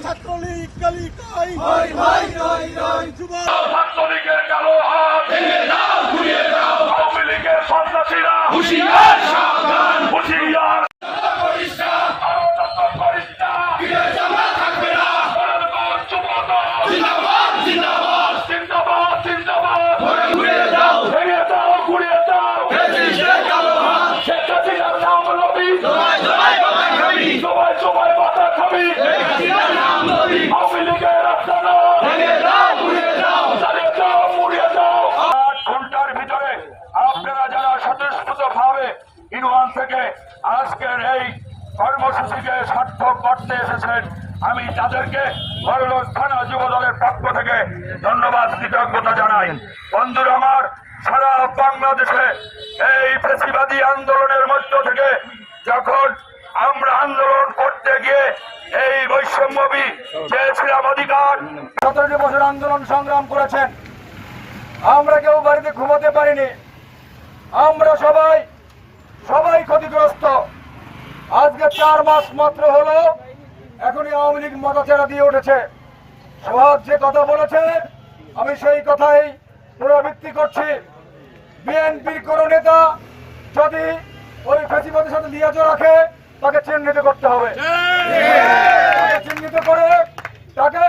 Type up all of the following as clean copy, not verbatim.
ছাত্রলীগ কালি কাই ছাত্রলীগের কালো হাত ভেঙে দাও, ঘুরিয়ে দাও। আওয়ামী লীগের সন্ত্রাসীরা হুঁশিয়ার, সাবধান, হুঁশিয়ার। আজকের এই কর্মসূচিকে সার্থক করতে এসেছেন, আমি তাদেরকে বড়লোক থানা যুব দলের পক্ষ থেকে ধন্যবাদ, কৃতজ্ঞতা জানাই। বন্ধুরা আমার, সারা বাংলাদেশে এই ফ্যাসিবাদী আন্দোলনের মধ্য থেকে যখন আমরা আন্দোলন করতে গিয়ে এই বৈষম্যবী চেয়েছিলাম অধিকার, 17 বছর আন্দোলন সংগ্রাম করেছেন, আমরা কেউ বাড়িতে ঘুমাতে পারিনি, আমরা সবাই ক্ষতিগ্রস্ত। আজকে 4 মাস মাত্র হলো, এখনই আওয়ামী লীগ মাথাচাড়া দিয়ে উঠেছে। সোহাগ যে কথা বলেছে আমি সেই কথাই পুনরাবৃত্তি করছি। বিএনপির কোন নেতা যদি ওই ফ্যাসিবাদের সাথে লিয়াজ রাখে তাকে চিহ্নিত করতে হবে, চিহ্নিত করে তাকে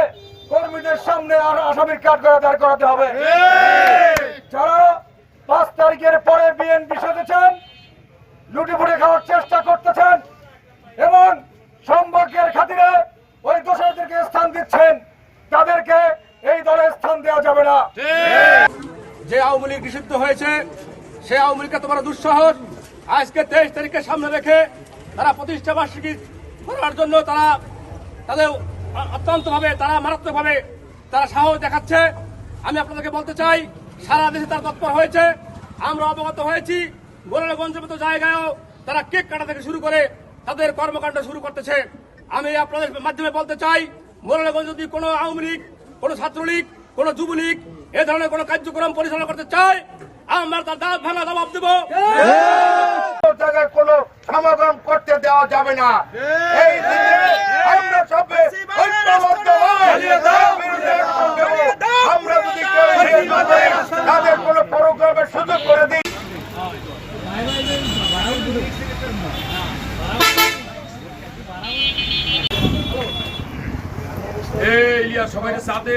কর্মীদের সামনে আসামির কাঠগড়ায় দাঁড় করাতে হবে। যারা 5 তারিখের পরে বিএনপি সাজেছেন, লুটিপুটি খাওয়ার চেষ্টা করতেছেন এবং সম্পর্কের খাতিরে ওই দোষীদেরকে স্থান দিচ্ছেন, তাদেরকে এই দলে স্থান দেওয়া যাবে না। যে আওয়ামী লীগ নিষিদ্ধ হয়েছে সেই আওয়ামী লীগকে তোমরা দুঃসাহস আজকে 23 তারিখকে সামনে রেখে তারা প্রতিষ্ঠা বার্ষিকী করার জন্য তাদের অত্যন্তভাবে মারাত্মকভাবে সাহস দেখাচ্ছে। আমি আপনাদেরকে বলতে চাই, সারা দেশে তারা তৎপর হয়েছে, আমরা অবগত হয়েছি। গোলাগঞ্জের মতো জায়গায়ও তারা কেক কাটা থেকে শুরু করে তাদের কর্মকাণ্ড শুরু করতেছে। আমি আপনাদের মাধ্যমে বলতে চাই, গোলাগঞ্জ যদি কোনো আওয়ামী লীগ, কোনো ছাত্রলীগ, কোনো যুবলীগ এ ধরনের কোনো কার্যক্রম পরিচালনা করতে চায়, আমরা তার দাঁত ভাঙা জবাব দেব। জায়গায় কোনো সমাগম করতে দেওয়া যাবে না। এই দিনে আমরা সবাই ঐক্যবদ্ধ হই, আমরা যদি তাদের কোনো প্রোগ্রামের সুযোগ করে দিই। ইলিয়া সবাই সাথে